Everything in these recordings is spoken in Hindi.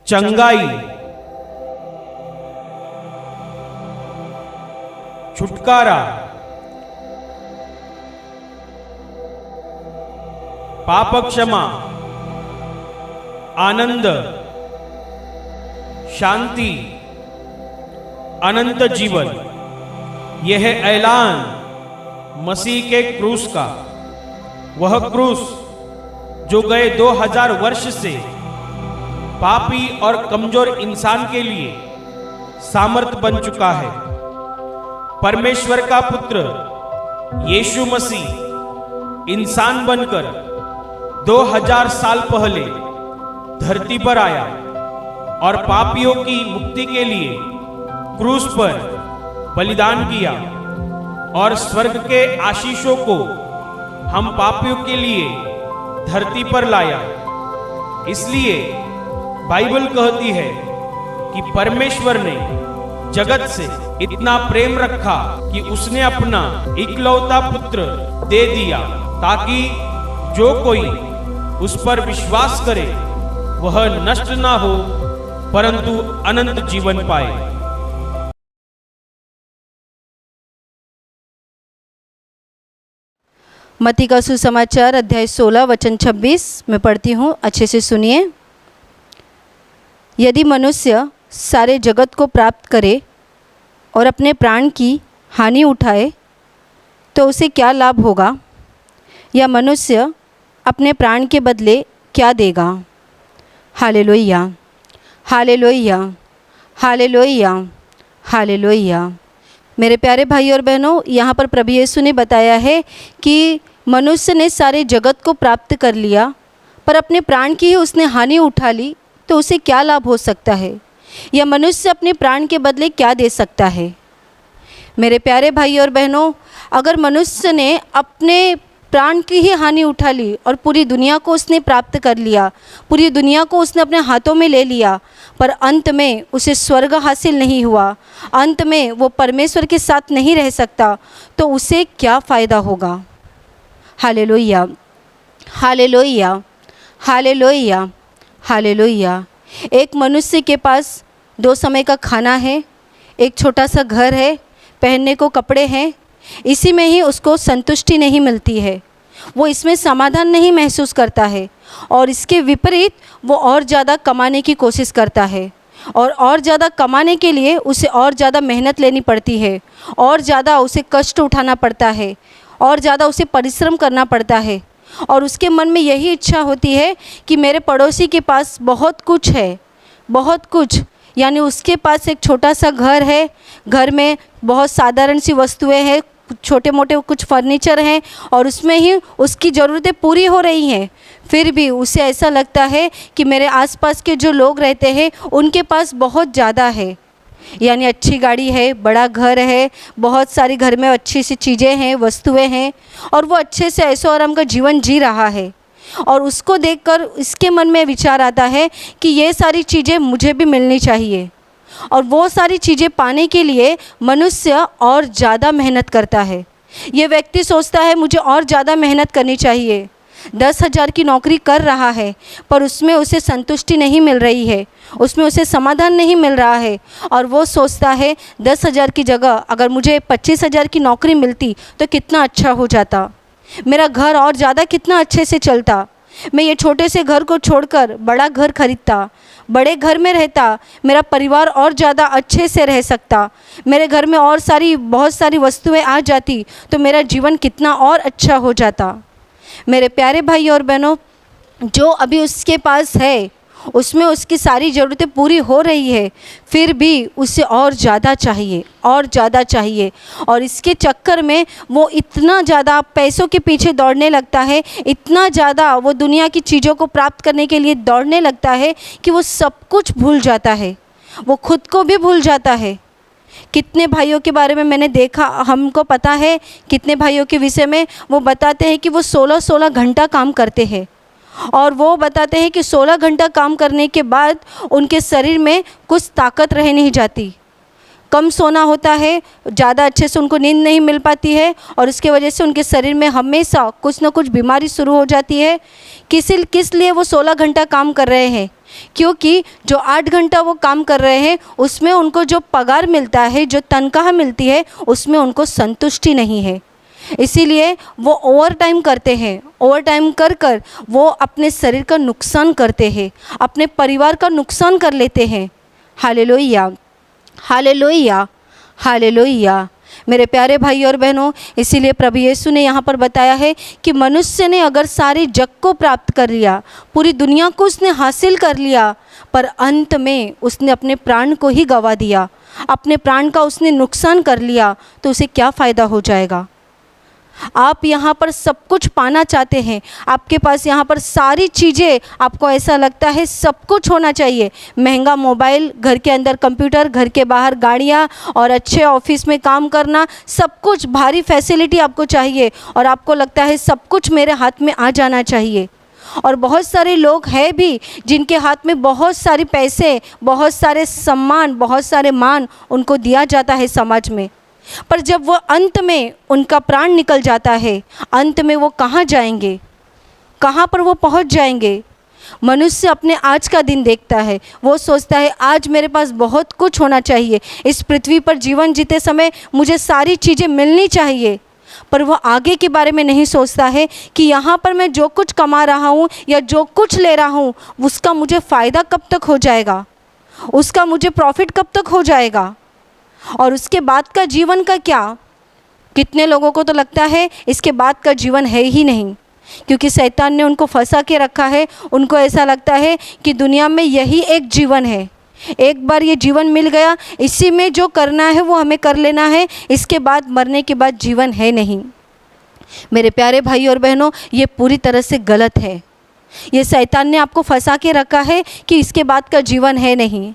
चंगाई, छुटकारा, पाप क्षमा, आनंद, शांति, अनंत जीवन। यह है ऐलान मसीह के क्रूस का। वह क्रूस जो गए 2000 वर्ष से पापी और कमजोर इंसान के लिए सामर्थ बन चुका है। परमेश्वर का पुत्र यीशु मसीह इंसान बनकर 2000 साल पहले धरती पर आया और पापियों की मुक्ति के लिए क्रूस पर बलिदान किया और स्वर्ग के आशीषों को हम पापियों के लिए धरती पर लाया। इसलिए बाइबल कहती है कि परमेश्वर ने जगत से इतना प्रेम रखा कि उसने अपना इकलौता पुत्र दे दिया, ताकि जो कोई उस पर विश्वास करे वह नष्ट ना हो परंतु अनंत जीवन पाए। मत्ती का सुसमाचार अध्याय 16 वचन 26 मैं पढ़ती हूँ, अच्छे से सुनिए। यदि मनुष्य सारे जगत को प्राप्त करे और अपने प्राण की हानि उठाए तो उसे क्या लाभ होगा, या मनुष्य अपने प्राण के बदले क्या देगा। Hallelujah, hallelujah, hallelujah, hallelujah. मेरे प्यारे भाई और बहनों, यहाँ पर प्रभु यीशु ने बताया है कि मनुष्य ने सारे जगत को प्राप्त कर लिया पर अपने प्राण की ही उसने हानि उठा ली तो उसे क्या लाभ हो सकता है, या मनुष्य अपने प्राण के बदले क्या दे सकता है। मेरे प्यारे भाई और बहनों, अगर मनुष्य ने अपने प्राण की ही हानि उठा ली और पूरी दुनिया को उसने प्राप्त कर लिया, पूरी दुनिया को उसने अपने हाथों में ले लिया, पर अंत में उसे स्वर्ग हासिल नहीं हुआ, अंत में वो परमेश्वर के साथ नहीं रह सकता, तो उसे क्या फ़ायदा होगा। Hallelujah, hallelujah, hallelujah, hallelujah. एक मनुष्य के पास 2 समय का खाना है, एक छोटा सा घर है, पहनने को कपड़े हैं, इसी में ही उसको संतुष्टि नहीं मिलती है, वो इसमें समाधान नहीं महसूस करता है, और इसके विपरीत वो और ज़्यादा कमाने की कोशिश करता है, और ज़्यादा कमाने के लिए उसे और ज़्यादा मेहनत लेनी पड़ती है, और ज़्यादा उसे कष्ट उठाना पड़ता है, और ज़्यादा उसे परिश्रम करना पड़ता है, और उसके मन में यही इच्छा होती है कि मेरे पड़ोसी के पास बहुत कुछ है, बहुत कुछ, यानी उसके पास एक छोटा सा घर है, घर में बहुत साधारण सी वस्तुएं हैं, छोटे मोटे कुछ फर्नीचर हैं, और उसमें ही उसकी ज़रूरतें पूरी हो रही हैं, फिर भी उसे ऐसा लगता है कि मेरे आसपास के जो लोग रहते हैं उनके पास बहुत ज़्यादा है, यानी अच्छी गाड़ी है, बड़ा घर है, बहुत सारी घर में अच्छी सी चीज़ें हैं, वस्तुएं हैं, और वो अच्छे से ऐशो आराम का जीवन जी रहा है। और उसको देखकर इसके मन में विचार आता है कि ये सारी चीज़ें मुझे भी मिलनी चाहिए, और वो सारी चीज़ें पाने के लिए मनुष्य और ज़्यादा मेहनत करता है। ये व्यक्ति सोचता है मुझे और ज़्यादा मेहनत करनी चाहिए, 10,000 की नौकरी कर रहा है पर उसमें उसे संतुष्टि नहीं मिल रही है, उसमें उसे समाधान नहीं मिल रहा है, और वो सोचता है 10,000 की जगह अगर मुझे 25,000 की नौकरी मिलती तो कितना अच्छा हो जाता, मेरा घर और ज़्यादा कितना अच्छे से चलता, मैं ये छोटे से घर को छोड़कर बड़ा घर खरीदता, बड़े घर में रहता, मेरा परिवार और ज़्यादा अच्छे से रह सकता, मेरे घर में और बहुत सारी वस्तुएं आ जाती तो मेरा जीवन कितना और अच्छा हो जाता। मेरे प्यारे भाई और बहनों, जो अभी उसके पास है उसमें उसकी सारी ज़रूरतें पूरी हो रही है, फिर भी उसे और ज़्यादा चाहिए, और ज़्यादा चाहिए, और इसके चक्कर में वो इतना ज़्यादा पैसों के पीछे दौड़ने लगता है, इतना ज़्यादा वो दुनिया की चीज़ों को प्राप्त करने के लिए दौड़ने लगता है कि वो सब कुछ भूल जाता है, वो खुद को भी भूल जाता है। कितने भाइयों के बारे में मैंने देखा, हमको पता है कितने भाइयों के विषय में वो बताते हैं कि वो 16-16 घंटा काम करते हैं, और वो बताते हैं कि 16 घंटा काम करने के बाद उनके शरीर में कुछ ताकत रह नहीं जाती, कम सोना होता है, ज़्यादा अच्छे से उनको नींद नहीं मिल पाती है, और उसके वजह से उनके शरीर में हमेशा कुछ ना कुछ बीमारी शुरू हो जाती है। किस लिए वो 16 घंटा काम कर रहे हैं, क्योंकि जो 8 घंटा वो काम कर रहे हैं उसमें उनको जो पगार मिलता है, जो तनख्वाह मिलती है, उसमें उनको संतुष्टि नहीं है। इसीलिए वो ओवर टाइम करते हैं। ओवर टाइम कर कर वो अपने शरीर का नुकसान करते हैं, अपने परिवार का नुकसान कर लेते हैं। Hallelujah, hallelujah, hallelujah. मेरे प्यारे भाई और बहनों, इसीलिए प्रभु यीशु ने यहाँ पर बताया है कि मनुष्य ने अगर सारे जग को प्राप्त कर लिया, पूरी दुनिया को उसने हासिल कर लिया, पर अंत में उसने अपने प्राण को ही गंवा दिया, अपने प्राण का उसने नुकसान कर लिया, तो उसे क्या फ़ायदा हो जाएगा। आप यहाँ पर सब कुछ पाना चाहते हैं, आपके पास यहाँ पर सारी चीज़ें, आपको ऐसा लगता है सब कुछ होना चाहिए, महंगा मोबाइल, घर के अंदर कंप्यूटर, घर के बाहर गाड़ियाँ और अच्छे ऑफिस में काम करना, सब कुछ भारी फैसिलिटी आपको चाहिए और आपको लगता है सब कुछ मेरे हाथ में आ जाना चाहिए। और बहुत सारे लोग हैं भी जिनके हाथ में बहुत सारे पैसे, बहुत सारे सम्मान, बहुत सारे मान उनको दिया जाता है समाज में, पर जब वो अंत में उनका प्राण निकल जाता है, अंत में वो कहाँ जाएंगे, कहाँ पर वो पहुँच जाएंगे। मनुष्य अपने आज का दिन देखता है, वो सोचता है आज मेरे पास बहुत कुछ होना चाहिए, इस पृथ्वी पर जीवन जीते समय मुझे सारी चीज़ें मिलनी चाहिए, पर वो आगे के बारे में नहीं सोचता है कि यहाँ पर मैं जो कुछ कमा रहा हूँ या जो कुछ ले रहा हूँ उसका मुझे फ़ायदा कब तक हो जाएगा, उसका मुझे प्रॉफिट कब तक हो जाएगा, और उसके बाद का जीवन का क्या। कितने लोगों को तो लगता है इसके बाद का जीवन है ही नहीं, क्योंकि शैतान ने उनको फंसा के रखा है। उनको ऐसा लगता है कि दुनिया में यही एक जीवन है, एक बार ये जीवन मिल गया, इसी में जो करना है वो हमें कर लेना है, इसके बाद मरने के बाद जीवन है नहीं। मेरे प्यारे भाई और बहनों, ये पूरी तरह से गलत है। ये शैतान ने आपको फंसा के रखा है कि इसके बाद का जीवन है नहीं,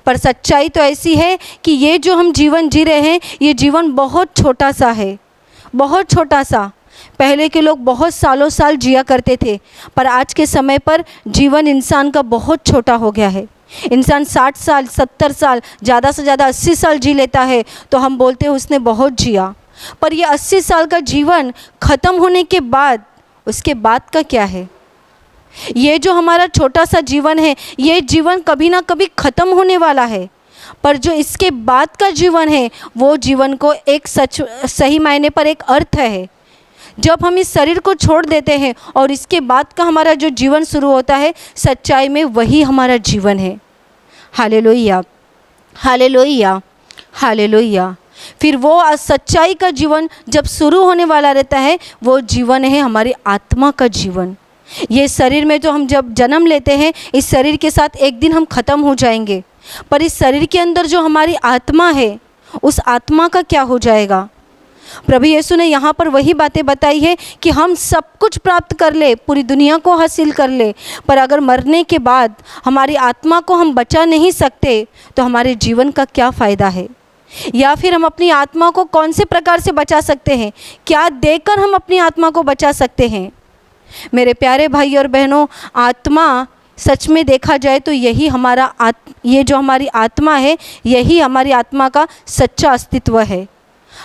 पर सच्चाई तो ऐसी है कि ये जो हम जीवन जी रहे हैं, ये जीवन बहुत छोटा सा है, बहुत छोटा सा। पहले के लोग बहुत सालों साल जिया करते थे, पर आज के समय पर जीवन इंसान का बहुत छोटा हो गया है। इंसान 60 साल, 70 साल, ज़्यादा से ज़्यादा 80 साल जी लेता है तो हम बोलते हैं उसने बहुत जिया, पर ये 80 साल का जीवन ख़त्म होने के बाद उसके बाद का क्या है। ये जो हमारा छोटा सा जीवन है, ये जीवन कभी ना कभी ख़त्म होने वाला है, पर जो इसके बाद का जीवन है वो जीवन को एक सही मायने पर एक अर्थ है। जब हम इस शरीर को छोड़ देते हैं और इसके बाद का हमारा जो जीवन शुरू होता है, सच्चाई में वही हमारा जीवन है। Hallelujah, hallelujah, hallelujah. फिर वो सच्चाई का जीवन जब शुरू होने वाला रहता है, वो जीवन है हमारी आत्मा का जीवन। ये शरीर में जो हम जब जन्म लेते हैं, इस शरीर के साथ एक दिन हम ख़त्म हो जाएंगे, पर इस शरीर के अंदर जो हमारी आत्मा है, उस आत्मा का क्या हो जाएगा। प्रभु यीशु ने यहाँ पर वही बातें बताई है कि हम सब कुछ प्राप्त कर ले, पूरी दुनिया को हासिल कर ले, पर अगर मरने के बाद हमारी आत्मा को हम बचा नहीं सकते तो हमारे जीवन का क्या फ़ायदा है। या फिर हम अपनी आत्मा को कौन से प्रकार से बचा सकते हैं, क्या देकर हम अपनी आत्मा को बचा सकते हैं। मेरे प्यारे भाई और बहनों, आत्मा सच में देखा जाए तो यही हमारा ये जो हमारी आत्मा है, यही हमारी आत्मा का सच्चा अस्तित्व है।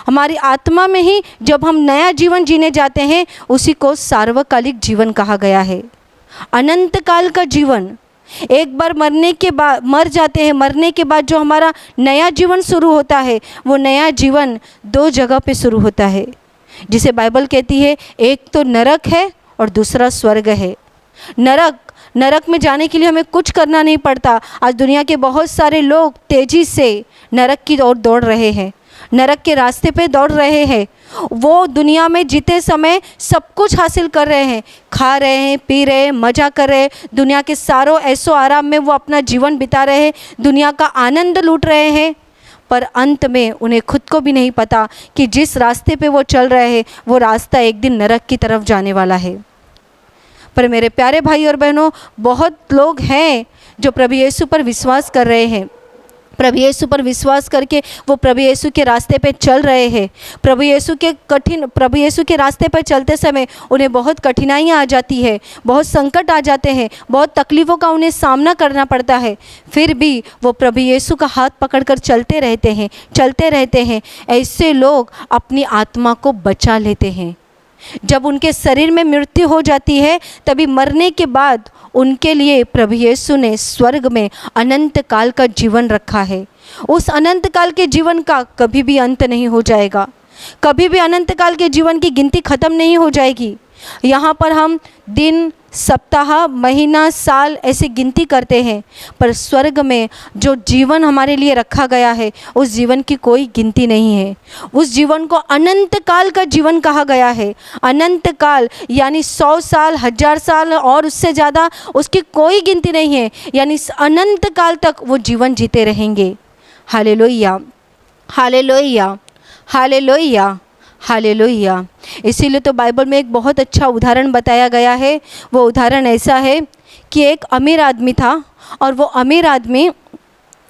हमारी आत्मा में ही जब हम नया जीवन जीने जाते हैं, उसी को सार्वकालिक जीवन कहा गया है। अनंत काल का जीवन, एक बार मरने के बाद मर जाते हैं, मरने के बाद जो हमारा नया जीवन शुरू होता है, वो नया जीवन 2 जगह पे शुरू होता है, जिसे बाइबल कहती है एक तो नरक है और दूसरा स्वर्ग है। नरक में जाने के लिए हमें कुछ करना नहीं पड़ता। आज दुनिया के बहुत सारे लोग तेज़ी से नरक की ओर दौड़ रहे हैं, नरक के रास्ते पे दौड़ रहे हैं। वो दुनिया में जीते समय सब कुछ हासिल कर रहे हैं, खा रहे हैं, पी रहे हैं, मज़ा कर रहे हैं, दुनिया के सारों ऐसो आराम में वो अपना जीवन बिता रहे हैं, दुनिया का आनंद लूट रहे हैं, पर अंत में उन्हें खुद को भी नहीं पता कि जिस रास्ते पे वो चल रहे हैं, वो रास्ता एक दिन नरक की तरफ जाने वाला है। पर मेरे प्यारे भाई और बहनों, बहुत लोग हैं जो प्रभु यीशु पर विश्वास कर रहे हैं। प्रभु यीशु पर विश्वास करके वो प्रभु यीशु के रास्ते पे चल रहे हैं। प्रभु यीशु के रास्ते पर चलते समय उन्हें बहुत कठिनाइयाँ आ जाती है, बहुत संकट आ जाते हैं, बहुत तकलीफ़ों का उन्हें सामना करना पड़ता है, फिर भी वो प्रभु यीशु का हाथ पकड़कर चलते रहते हैं। ऐसे लोग अपनी आत्मा को बचा लेते हैं। जब उनके शरीर में मृत्यु हो जाती है, तभी मरने के बाद उनके लिए प्रभु यीशु ने स्वर्ग में अनंत काल का जीवन रखा है। उस अनंत काल के जीवन का कभी भी अंत नहीं हो जाएगा, कभी भी अनंत काल के जीवन की गिनती ख़त्म नहीं हो जाएगी। यहाँ पर हम दिन, सप्ताह, महीना, साल ऐसे गिनती करते हैं, पर स्वर्ग में जो जीवन हमारे लिए रखा गया है उस जीवन की कोई गिनती नहीं है। उस जीवन को अनंत काल का जीवन कहा गया है। अनंत काल यानी 100 साल, 1000 साल और उससे ज़्यादा, उसकी कोई गिनती नहीं है। यानी अनंत काल तक वो जीवन जीते रहेंगे। Hallelujah, hallelujah, hallelujah, hallelujah. इसीलिए तो बाइबल में एक बहुत अच्छा उदाहरण बताया गया है। वो उदाहरण ऐसा है कि एक अमीर आदमी था और वो अमीर आदमी,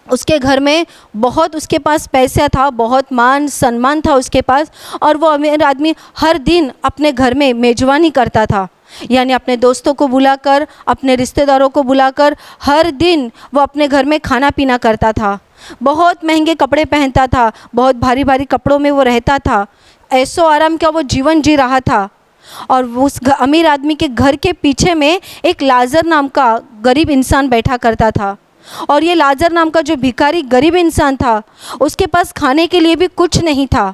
उसके घर में बहुत, उसके पास पैसा था, बहुत मान सम्मान था उसके पास, और वो अमीर आदमी हर दिन अपने घर में मेज़बानी करता था। यानी अपने दोस्तों को बुलाकर, अपने रिश्तेदारों को बुलाकर हर दिन वो अपने घर में खाना पीना करता था। बहुत महंगे कपड़े पहनता था, बहुत भारी भारी कपड़ों में वो रहता था। ऐसो आराम का वो जीवन जी रहा था। और उस अमीर आदमी के घर के पीछे में एक लाजर नाम का गरीब इंसान बैठा करता था। और ये लाजर नाम का जो भिखारी गरीब इंसान था, उसके पास खाने के लिए भी कुछ नहीं था।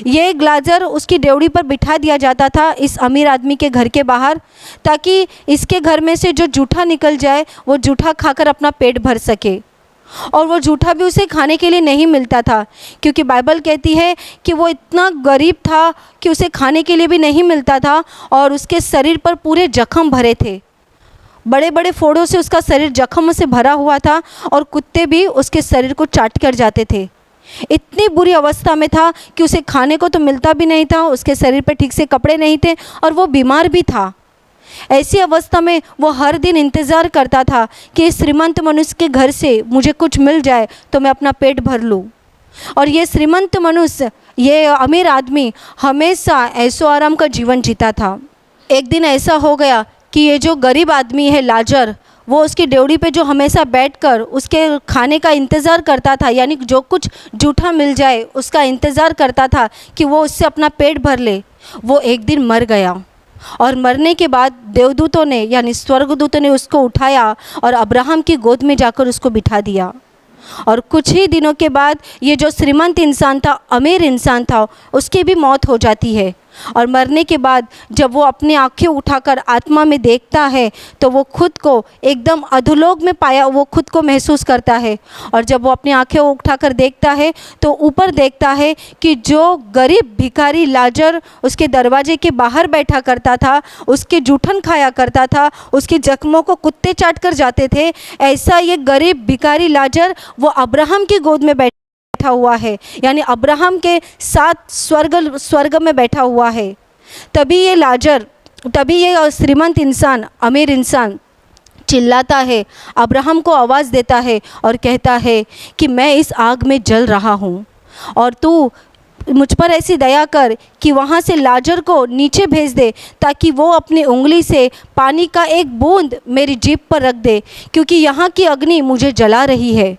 ये लाजर उसकी डेवड़ी पर बिठा दिया जाता था इस अमीर आदमी के घर के बाहर, ताकि इसके घर में से जो जूठा निकल जाए वो जूठा खाकर अपना पेट भर सके। और वो जूठा भी उसे खाने के लिए नहीं मिलता था, क्योंकि बाइबल कहती है कि वो इतना गरीब था कि उसे खाने के लिए भी नहीं मिलता था। और उसके शरीर पर पूरे जख्म भरे थे, बड़े बड़े फोड़ों से उसका शरीर जख्म से भरा हुआ था, और कुत्ते भी उसके शरीर को चाट कर जाते थे। इतनी बुरी अवस्था में था कि उसे खाने को तो मिलता भी नहीं था, उसके शरीर पर ठीक से कपड़े नहीं थे, और वो बीमार भी था। ऐसी अवस्था में वो हर दिन इंतज़ार करता था कि इस श्रीमंत मनुष्य के घर से मुझे कुछ मिल जाए तो मैं अपना पेट भर लूँ। और ये श्रीमंत मनुष्य, ये अमीर आदमी हमेशा ऐसो आराम का जीवन जीता था। एक दिन ऐसा हो गया कि ये जो गरीब आदमी है लाजर, वो उसकी डेवड़ी पे जो हमेशा बैठकर उसके खाने का इंतज़ार करता था, यानी जो कुछ जूठा मिल जाए उसका इंतज़ार करता था कि वो उससे अपना पेट भर ले, वो एक दिन मर गया। और मरने के बाद देवदूतों ने, यानी स्वर्गदूतों ने उसको उठाया और अब्राहम की गोद में जाकर उसको बिठा दिया। और कुछ ही दिनों के बाद ये जो श्रीमंत इंसान था, अमीर इंसान था, उसकी भी मौत हो जाती है। और मरने के बाद जब वो अपनी आंखें उठाकर आत्मा में देखता है तो वो खुद को एकदम अधोलोक में पाया, वो खुद को महसूस करता है। और जब वो अपनी आंखें उठाकर देखता है तो ऊपर देखता है कि जो गरीब भिखारी लाजर उसके दरवाजे के बाहर बैठा करता था, उसके जूठन खाया करता था, उसके जख्मों को कुत्ते चाट कर जाते थे, ऐसा ये गरीब भिखारी लाजर वो अब्राहम की गोद में बैठा हुआ है, यानी अब्राहम के साथ स्वर्ग में बैठा हुआ है। तभी ये श्रीमंत इंसान, अमीर इंसान चिल्लाता है, अब्राहम को आवाज़ देता है और कहता है कि मैं इस आग में जल रहा हूँ और तू मुझ पर ऐसी दया कर कि वहाँ से लाजर को नीचे भेज दे, ताकि वो अपनी उंगली से पानी का एक बूंद मेरी जीभ पर रख दे, क्योंकि यहाँ की अग्नि मुझे जला रही है।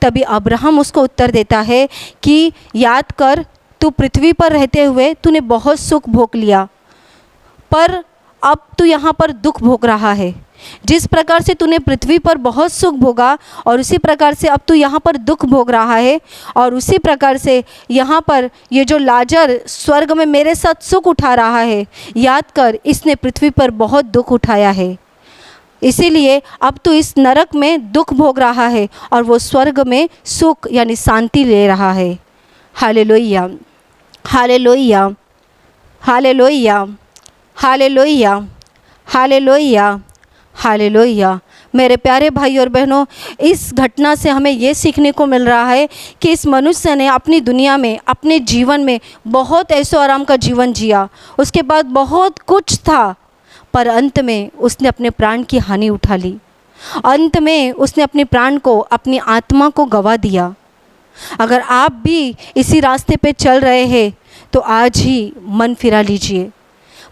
तभी अब्राहम उसको उत्तर देता है कि याद कर, तू पृथ्वी पर रहते हुए तूने बहुत सुख भोग लिया, पर अब तू यहाँ पर दुख भोग रहा है। जिस प्रकार से तूने पृथ्वी पर बहुत सुख भोगा और उसी प्रकार से अब तू यहाँ पर दुख भोग रहा है, और उसी प्रकार से यहाँ पर ये जो लाजर स्वर्ग में मेरे साथ सुख उठा रहा है, याद कर इसने पृथ्वी पर बहुत दुख उठाया है, इसीलिए अब तू इस नरक में दुख भोग रहा है और वो स्वर्ग में सुख यानी शांति ले रहा है। Hallelujah, hallelujah, hallelujah, hallelujah, hallelujah, hallelujah. मेरे प्यारे भाई और बहनों, इस घटना से हमें ये सीखने को मिल रहा है कि इस मनुष्य ने अपनी दुनिया में, अपने जीवन में बहुत ऐसो आराम का जीवन जिया, उसके बाद बहुत कुछ था, पर अंत में उसने अपने प्राण की हानि उठा ली। अंत में उसने अपने प्राण को, अपनी आत्मा को गंवा दिया। अगर आप भी इसी रास्ते पे चल रहे हैं तो आज ही मन फिरा लीजिए,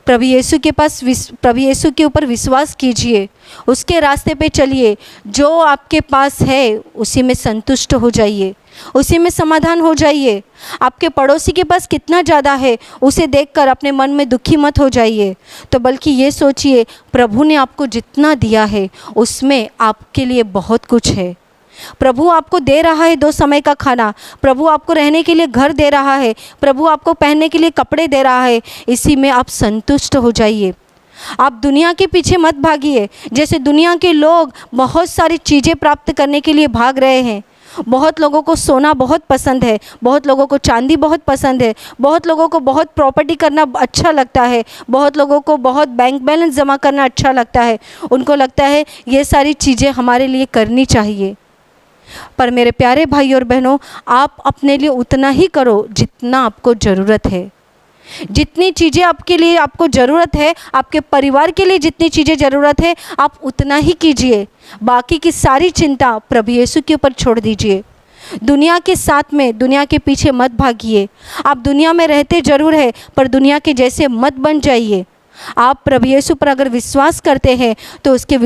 प्रभु यीशु के ऊपर विश्वास कीजिए, उसके रास्ते पे चलिए, जो आपके पास है उसी में संतुष्ट हो जाइए। उसी में समाधान हो जाइए। आपके पड़ोसी के पास कितना ज़्यादा है उसे देखकर अपने मन में दुखी मत हो जाइए, तो बल्कि ये सोचिए प्रभु ने आपको जितना दिया है उसमें आपके लिए बहुत कुछ है। प्रभु आपको दे रहा है 2 समय का खाना, प्रभु आपको रहने के लिए घर दे रहा है, प्रभु आपको पहनने के लिए कपड़े दे रहा है, इसी में आप संतुष्ट हो जाइए। आप दुनिया के पीछे मत भागिए। जैसे दुनिया के लोग बहुत सारी चीज़ें प्राप्त करने के लिए भाग रहे हैं। बहुत लोगों को सोना बहुत पसंद है, बहुत लोगों को चांदी बहुत पसंद है, बहुत लोगों को बहुत प्रॉपर्टी करना अच्छा लगता है, बहुत लोगों को बहुत बैंक बैलेंस जमा करना अच्छा लगता है। उनको लगता है ये सारी चीज़ें हमारे लिए करनी चाहिए। पर मेरे प्यारे भाई और बहनों, आप अपने लिए उतना ही करो जितना आपको ज़रूरत है। जितनी चीज़ें आपके लिए आपको ज़रूरत है, आपके परिवार के लिए जितनी चीज़ें ज़रूरत है, आप उतना ही कीजिए। बाकी की सारी चिंता प्रभु यीशु के ऊपर छोड़ दीजिए। दुनिया के साथ में, दुनिया के पीछे मत भागिए। आप दुनिया में रहते ज़रूर है, पर दुनिया के जैसे मत बन जाइए। आप प्रभु यीशु पर अगर विश्वास करते हैं तो उसके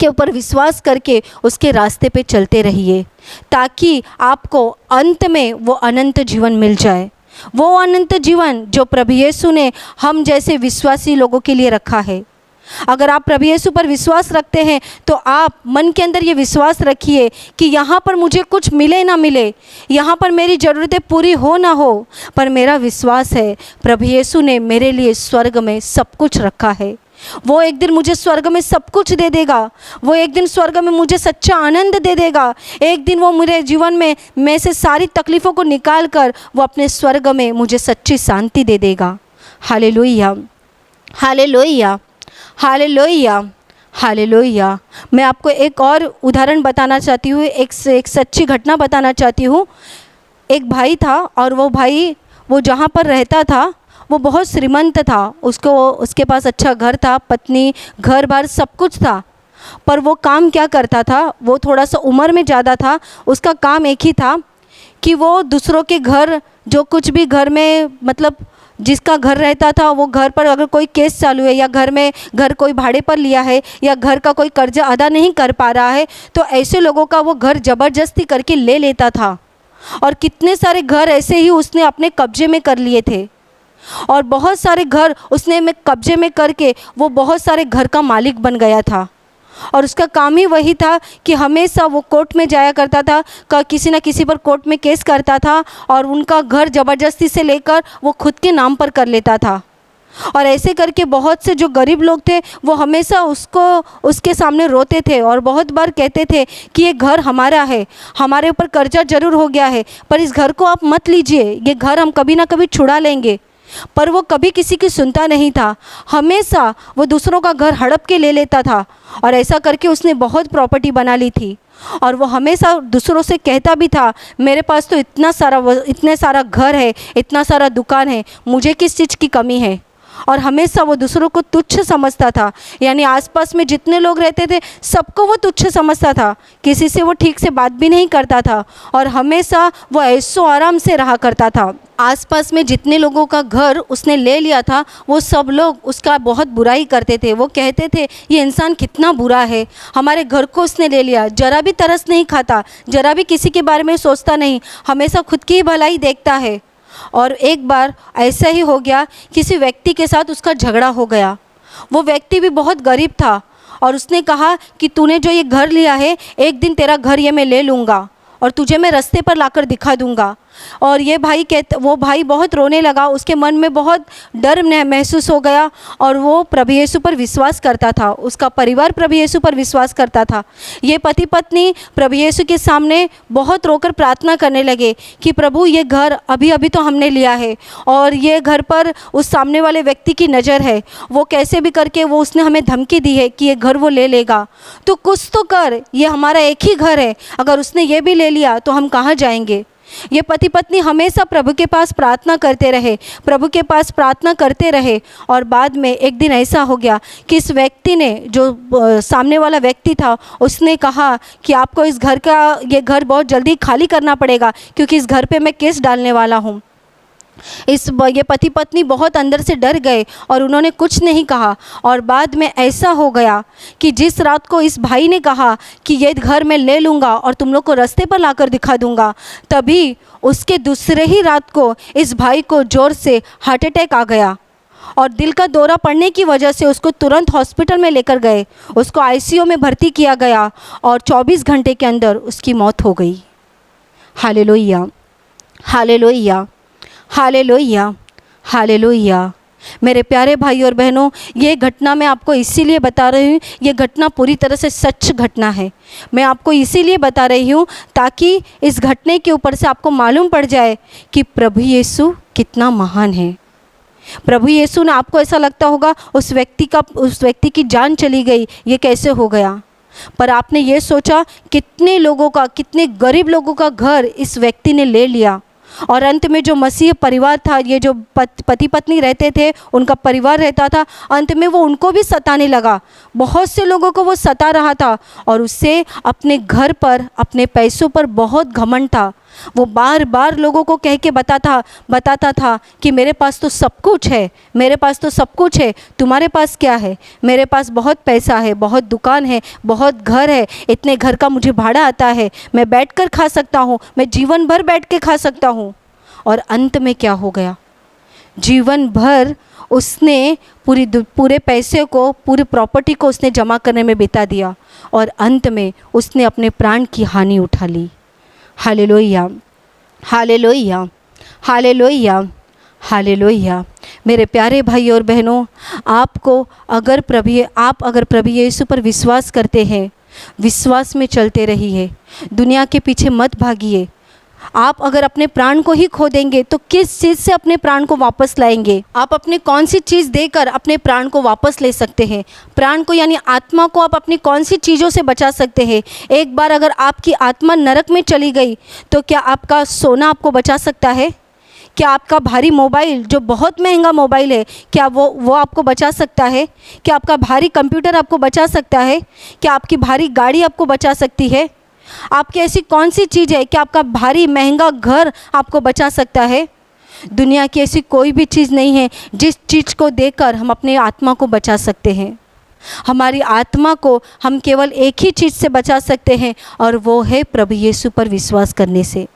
ऊपर विश्वास करके उसके रास्ते पे चलते रहिए, ताकि आपको अंत में वो अनंत जीवन मिल जाए। वो अनंत जीवन जो प्रभु यीशु ने हम जैसे विश्वासी लोगों के लिए रखा है। अगर आप प्रभु यीशु पर विश्वास रखते हैं तो आप मन के अंदर ये विश्वास रखिए कि यहाँ पर मुझे कुछ मिले ना मिले, यहाँ पर मेरी ज़रूरतें पूरी हो ना हो, पर मेरा विश्वास है प्रभु यीशु ने मेरे लिए स्वर्ग में सब कुछ रखा है। वो एक दिन मुझे स्वर्ग में सब कुछ दे देगा। वो एक दिन स्वर्ग में मुझे सच्चा आनंद दे देगा। एक दिन वो मेरे जीवन में से सारी तकलीफ़ों को निकाल कर वो अपने स्वर्ग में मुझे सच्ची शांति दे देगा। Hallelujah, hallelujah, hallelujah, hallelujah. मैं आपको एक और उदाहरण बताना चाहती हूँ, एक सच्ची घटना बताना चाहती हूँ। एक भाई था और वो भाई वो जहाँ पर रहता था वो बहुत श्रीमंत था। उसके पास अच्छा घर था, पत्नी, घर बार सब कुछ था। पर वो काम क्या करता था, वो थोड़ा सा उम्र में ज़्यादा था। उसका काम एक ही था कि वो दूसरों के घर, जो कुछ भी घर में मतलब जिसका घर रहता था, वो घर पर अगर कोई केस चालू है या घर कोई भाड़े पर लिया है या घर का कोई कर्जा अदा नहीं कर पा रहा है, तो ऐसे लोगों का वो घर ज़बरदस्ती करके ले लेता था। और कितने सारे घर ऐसे ही उसने अपने कब्जे में कर लिए थे, और बहुत सारे घर उसने में कब्जे में करके वो बहुत सारे घर का मालिक बन गया था। और उसका काम ही वही था कि हमेशा वो कोर्ट में जाया करता था, किसी न किसी पर कोर्ट में केस करता था और उनका घर ज़बरदस्ती से लेकर वो खुद के नाम पर कर लेता था। और ऐसे करके बहुत से जो गरीब लोग थे वो हमेशा उसके सामने रोते थे और बहुत बार कहते थे कि ये घर हमारा है, हमारे ऊपर कर्जा ज़रूर हो गया है, पर इस घर को आप मत लीजिए, ये घर हम कभी ना कभी छुड़ा लेंगे। पर वो कभी किसी की सुनता नहीं था। हमेशा वो दूसरों का घर हड़प के ले लेता था और ऐसा करके उसने बहुत प्रॉपर्टी बना ली थी। और वो हमेशा दूसरों से कहता भी था, मेरे पास तो इतना सारा घर है, इतना सारा दुकान है, मुझे किस चीज़ की कमी है। और हमेशा वो दूसरों को तुच्छ समझता था, यानी आसपास में जितने लोग रहते थे सबको वो तुच्छ समझता था। किसी से वो ठीक से बात भी नहीं करता था और हमेशा वो ऐशो आराम से रहा करता था। आसपास में जितने लोगों का घर उसने ले लिया था वो सब लोग उसका बहुत बुराई करते थे। वो कहते थे ये इंसान कितना बुरा है, हमारे घर को उसने ले लिया, ज़रा भी तरस नहीं खाता, ज़रा भी किसी के बारे में सोचता नहीं, हमेशा खुद की ही भलाई देखता है। और एक बार ऐसा ही हो गया, किसी व्यक्ति के साथ उसका झगड़ा हो गया। वो व्यक्ति भी बहुत गरीब था और उसने कहा कि तूने जो ये घर लिया है, एक दिन तेरा घर ये मैं ले लूँगा और तुझे मैं रास्ते पर लाकर दिखा दूँगा। और वो भाई बहुत रोने लगा, उसके मन में बहुत डर महसूस हो गया और वो प्रभु यीशु पर विश्वास करता था, उसका परिवार प्रभु यीशु पर विश्वास करता था। ये पति पत्नी प्रभु यीशु के सामने बहुत रोकर प्रार्थना करने लगे कि प्रभु ये घर अभी तो हमने लिया है और ये घर पर उस सामने वाले व्यक्ति की नज़र है, वो कैसे भी करके वो उसने हमें धमकी दी है कि ये घर वो ले लेगा, तो कुछ तो कर, ये हमारा एक ही घर है, अगर उसने ये भी ले लिया तो हम कहाँ जाएंगे। ये पति पत्नी हमेशा प्रभु के पास प्रार्थना करते रहे और बाद में एक दिन ऐसा हो गया कि इस व्यक्ति ने, जो सामने वाला व्यक्ति था, उसने कहा कि आपको ये घर बहुत जल्दी खाली करना पड़ेगा क्योंकि इस घर पे मैं केस डालने वाला हूँ। ये पति पत्नी बहुत अंदर से डर गए और उन्होंने कुछ नहीं कहा। और बाद में ऐसा हो गया कि जिस रात को इस भाई ने कहा कि ये घर मैं ले लूँगा और तुम लोग को रास्ते पर लाकर दिखा दूँगा, तभी उसके दूसरे ही रात को इस भाई को ज़ोर से हार्ट अटैक आ गया और दिल का दौरा पड़ने की वजह से उसको तुरंत हॉस्पिटल में लेकर गए। उसको आईसीयू में भर्ती किया गया और 24 घंटे के अंदर उसकी मौत हो गई। Hallelujah, hallelujah, hallelujah, hallelujah. मेरे प्यारे भाई और बहनों, ये घटना मैं आपको इसीलिए बता रही हूँ, ये घटना पूरी तरह से सच घटना है। मैं आपको इसीलिए बता रही हूँ ताकि इस घटने के ऊपर से आपको मालूम पड़ जाए कि प्रभु यीशु कितना महान है। प्रभु यीशु ने, आपको ऐसा लगता होगा उस व्यक्ति की जान चली गई, ये कैसे हो गया? पर आपने ये सोचा कितने लोगों का, कितने गरीब लोगों का घर इस व्यक्ति ने ले लिया। और अंत में जो मसीह परिवार था, ये जो पति पत्नी रहते थे, उनका परिवार रहता था, अंत में वो उनको भी सताने लगा। बहुत से लोगों को वो सता रहा था और उससे अपने घर पर, अपने पैसों पर बहुत घमंड था। वो बार बार लोगों को कह के बताता था कि मेरे पास तो सब कुछ है, मेरे पास तो सब कुछ है, तुम्हारे पास क्या है? मेरे पास बहुत पैसा है, बहुत दुकान है, बहुत घर है, इतने घर का मुझे भाड़ा आता है, मैं बैठकर खा सकता हूँ, मैं जीवन भर बैठ के खा सकता हूँ। और अंत में क्या हो गया? जीवन भर उसने पूरे पैसे को, पूरी प्रॉपर्टी को उसने जमा करने में बिता दिया और अंत में उसने अपने प्राण की हानि उठा ली। Hallelujah, hallelujah, hallelujah, hallelujah. मेरे प्यारे भाई और बहनों, आप अगर प्रभु यीशु पर विश्वास करते हैं, विश्वास में चलते रहिए, दुनिया के पीछे मत भागिए। आप अगर अपने प्राण को ही खो देंगे तो किस चीज़ से अपने प्राण को वापस लाएंगे? आप अपने कौन सी चीज़ देकर अपने प्राण को वापस ले सकते हैं? प्राण को यानी आत्मा को आप अपनी कौन सी चीज़ों से बचा सकते हैं? एक बार अगर आपकी आत्मा नरक में चली गई तो क्या आपका सोना आपको बचा सकता है? क्या आपका भारी मोबाइल, जो बहुत महंगा मोबाइल है, क्या वो आपको बचा सकता है? क्या आपका भारी कंप्यूटर आपको बचा सकता है? क्या आपकी भारी गाड़ी आपको बचा सकती है? आपकी ऐसी कौन सी चीज़ है कि आपका भारी महंगा घर आपको बचा सकता है? दुनिया की ऐसी कोई भी चीज़ नहीं है जिस चीज़ को देकर हम अपने आत्मा को बचा सकते हैं। हमारी आत्मा को हम केवल एक ही चीज़ से बचा सकते हैं और वो है प्रभु यीशु पर विश्वास करने से।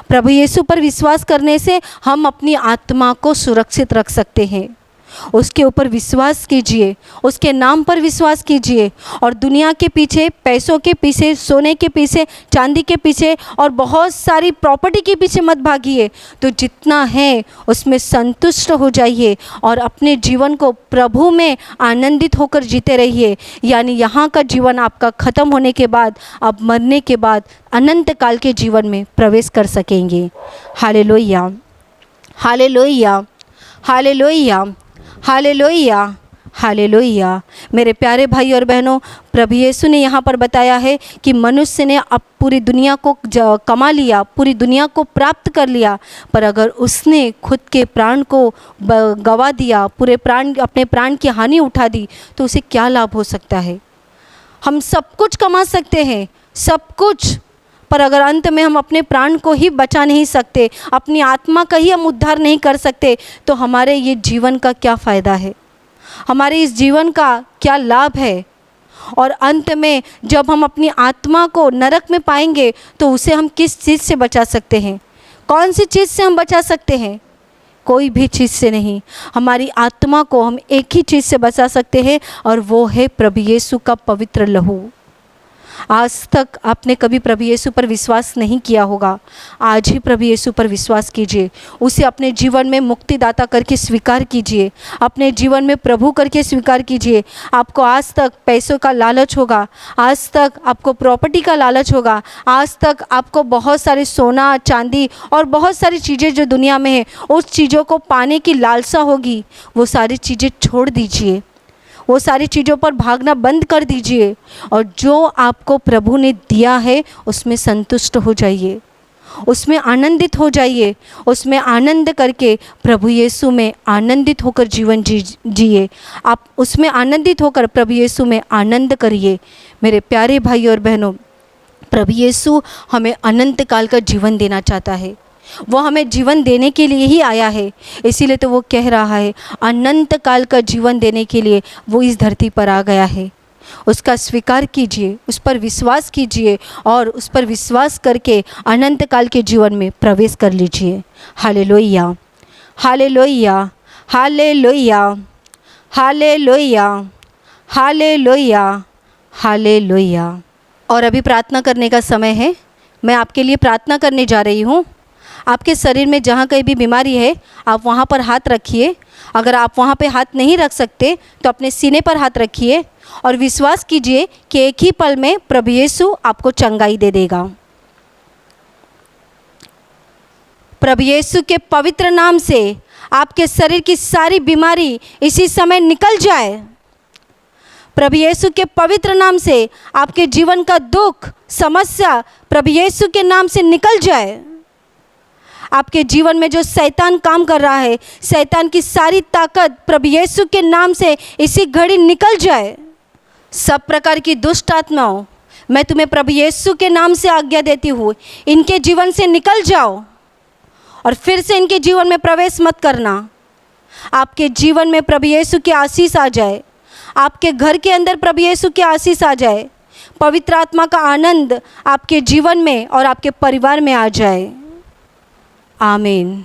प्रभु यीशु पर विश्वास करने से हम अपनी आत्मा को सुरक्षित रख सकते हैं। उसके ऊपर विश्वास कीजिए, उसके नाम पर विश्वास कीजिए और दुनिया के पीछे, पैसों के पीछे, सोने के पीछे, चांदी के पीछे और बहुत सारी प्रॉपर्टी के पीछे मत भागिए। तो जितना है उसमें संतुष्ट हो जाइए और अपने जीवन को प्रभु में आनंदित होकर जीते रहिए। यानी यहाँ का जीवन आपका ख़त्म होने के बाद, अब मरने के बाद अनंत काल के जीवन में प्रवेश कर सकेंगे। Hallelujah, hallelujah, hallelujah, hallelujah, hallelujah. मेरे प्यारे भाई और बहनों, प्रभु यीशु ने यहाँ पर बताया है कि मनुष्य ने अब पूरी दुनिया को कमा लिया, पूरी दुनिया को प्राप्त कर लिया, पर अगर उसने खुद के प्राण को गवा दिया, अपने प्राण की हानि उठा दी, तो उसे क्या लाभ हो सकता है? हम सब कुछ कमा सकते हैं, सब कुछ, पर अगर अंत में हम अपने प्राण को ही बचा नहीं सकते, अपनी आत्मा का ही हम उद्धार नहीं कर सकते, तो हमारे ये जीवन का क्या फ़ायदा है? हमारे इस जीवन का क्या लाभ है? और अंत में जब हम अपनी आत्मा को नरक में पाएंगे तो उसे हम किस चीज़ से बचा सकते हैं? कौन सी चीज़ से हम बचा सकते हैं? कोई भी चीज़ से नहीं। हमारी आत्मा को हम एक ही चीज़ से बचा सकते हैं और वो है प्रभु यीशु का पवित्र लहू। आज तक आपने कभी प्रभु यीशु पर विश्वास नहीं किया होगा, आज ही प्रभु यीशु पर विश्वास कीजिए, उसे अपने जीवन में मुक्तिदाता करके स्वीकार कीजिए, अपने जीवन में प्रभु करके स्वीकार कीजिए। आपको आज तक पैसों का लालच होगा, आज तक आपको प्रॉपर्टी का लालच होगा, आज तक आपको बहुत सारे सोना चांदी और बहुत सारी चीज़ें जो दुनिया में है उस चीज़ों को पाने की लालसा होगी। वो सारी चीज़ें छोड़ दीजिए, वो सारी चीज़ों पर भागना बंद कर दीजिए और जो आपको प्रभु ने दिया है उसमें संतुष्ट हो जाइए, उसमें आनंदित हो जाइए, उसमें आनंद करके प्रभु यीशु में आनंदित होकर जीवन जिए। आप उसमें आनंदित होकर प्रभु यीशु में आनंद करिए। मेरे प्यारे भाई और बहनों, प्रभु यीशु हमें अनंत काल का जीवन देना चाहता है। वो हमें जीवन देने के लिए ही आया है। इसीलिए तो वो कह रहा है अनंत काल का जीवन देने के लिए वो इस धरती पर आ गया है। उसका स्वीकार कीजिए, उस पर विश्वास कीजिए और उस पर विश्वास करके अनंत काल के जीवन में प्रवेश कर लीजिए। Hallelujah, hallelujah, hallelujah, hallelujah, hallelujah, hallelujah. और अभी प्रार्थना करने का समय है। मैं आपके लिए प्रार्थना करने जा रही हूँ। आपके शरीर में जहाँ कहीं भी बीमारी है आप वहाँ पर हाथ रखिए। अगर आप वहाँ पे हाथ नहीं रख सकते तो अपने सीने पर हाथ रखिए और विश्वास कीजिए कि एक ही पल में प्रभु यीशु आपको चंगाई दे देगा। प्रभु यीशु के पवित्र नाम से आपके शरीर की सारी बीमारी इसी समय निकल जाए। प्रभु यीशु के पवित्र नाम से आपके जीवन का दुख, समस्या प्रभु यीशु के नाम से निकल जाए। आपके जीवन में जो शैतान काम कर रहा है, शैतान की सारी ताकत प्रभु यीशु के नाम से इसी घड़ी निकल जाए। सब प्रकार की दुष्ट आत्माओं, मैं तुम्हें प्रभु यीशु के नाम से आज्ञा देती हूँ, इनके जीवन से निकल जाओ और फिर से इनके जीवन में प्रवेश मत करना। आपके जीवन में प्रभु यीशु की आशीष आ जाए। आपके घर के अंदर प्रभु यीशु की आशीष आ जाए। पवित्र आत्मा का आनंद आपके जीवन में और आपके परिवार में आ जाए। आमीन।